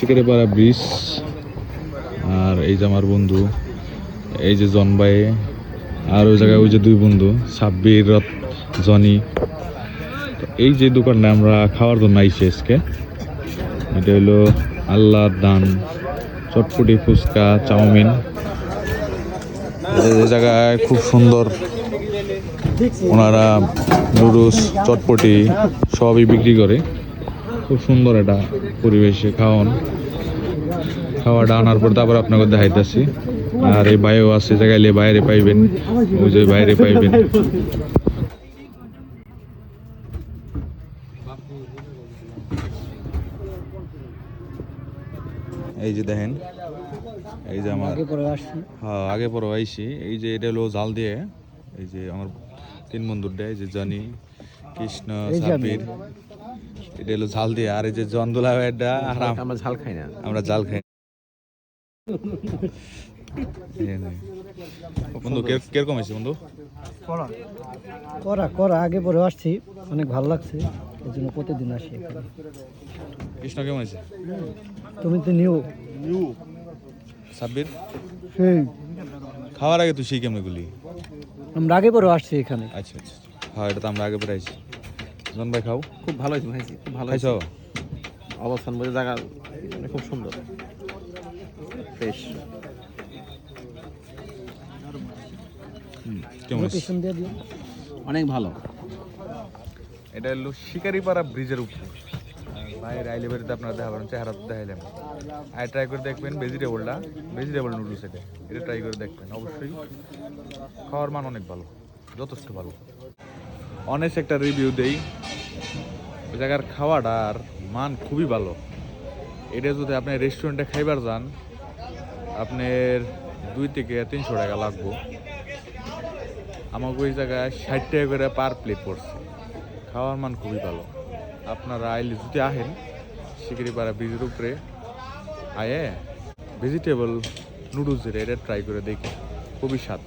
Shikaripara bridge. আর এই যে আমার বন্ধু, এই যে জন ভাই, আর ওই জায়গায় ওই যে দুই বন্ধু সাব্বির জনি। এই যে দোকানটা আমরা খাওয়ার জন্য আইছি আজকে, এটা হলো আল্লাহর দান চটপটি, ফুচকা, চাউমিন। এই জায়গায় খুব সুন্দর ওনারা নুডলস, চটপটি সবই বিক্রি করে। খুব সুন্দর একটা পরিবেশে খাওয়াটা আনার পর তারপর আপনাকে দেখাইতেছি। আর এই ভাইও আছে, জায়গায় বাইরে পাইবেন, ওই যে বাইরে পাইবেন। এই যে দেখেন, এই যে আমার হ্যাঁ আগে পরে আইসি। এই যে এটা হলো জাল দিয়ে, এই যে আমার তিন বন্ধুর দেয়, এই যে জনি, কৃষ্ণ, সাব্বির, এটা হলো ঝাল দিয়ে। আর এই যে জন্দুলা এটা আমরা ঝাল খাই না, আমরা জাল খাই। বন্ধু কিরকম হয়েছে বন্ধু? করা আগে পরে আসছি, অনেক ভালো লাগছে, এই জন্য প্রতিদিন আসি এখানে। কৃষ্ণ কেমন হয়েছে? তুমি তো নিউ সাব্বির সেই খাওয়ার আগে তুই সেই কেমন গুলি? আমরা আগে পরে আসছি এখানে। আচ্ছা আচ্ছা, হ্যাঁ এটা তো আমরা আগে পরে আইছি। জন ভাই খাও। খুব ভালো হয়েছে ভাইজি, খুব ভালো খাইছো? অবস্থান বোঝা জায়গা খুব সুন্দর, ফ্রেশ। কেমন হয়েছে? লোকেশন দিয়ে দিও। অনেক ভালো। এটা হলো শিকারিপাড়া ব্রিজের উপরে। বাইরে আইলে বেরোতে আপনারা দেখাবেন, চেহারা তো দেখাইলাম। আর ট্রাই করে দেখবেন ভেজিটেবল নুডলস, এটা ট্রাই করে দেখবেন অবশ্যই। খাওয়ার মান অনেক ভালো, যথেষ্ট ভালো। অনেস্ট একটা রিভিউ দেই, ওই জায়গার খাওয়াটার মান খুবই ভালো। এটা যদি আপনি রেস্টুরেন্টে খাইবার যান, আপনার 2 থেকে 300 টাকা লাগবে। আমাকে ওই জায়গায় 60 টাকা করে পার প্লেট পড়ছে। খাওয়ার মান খুবই ভালো। আপনারা আইলে যদি আহেন শিকারিপাড়া ব্রিজের উপরে আয়ে ভেজিটেবল নুডলস, এটা ট্রাই করে দেখি, খুবই স্বাদ।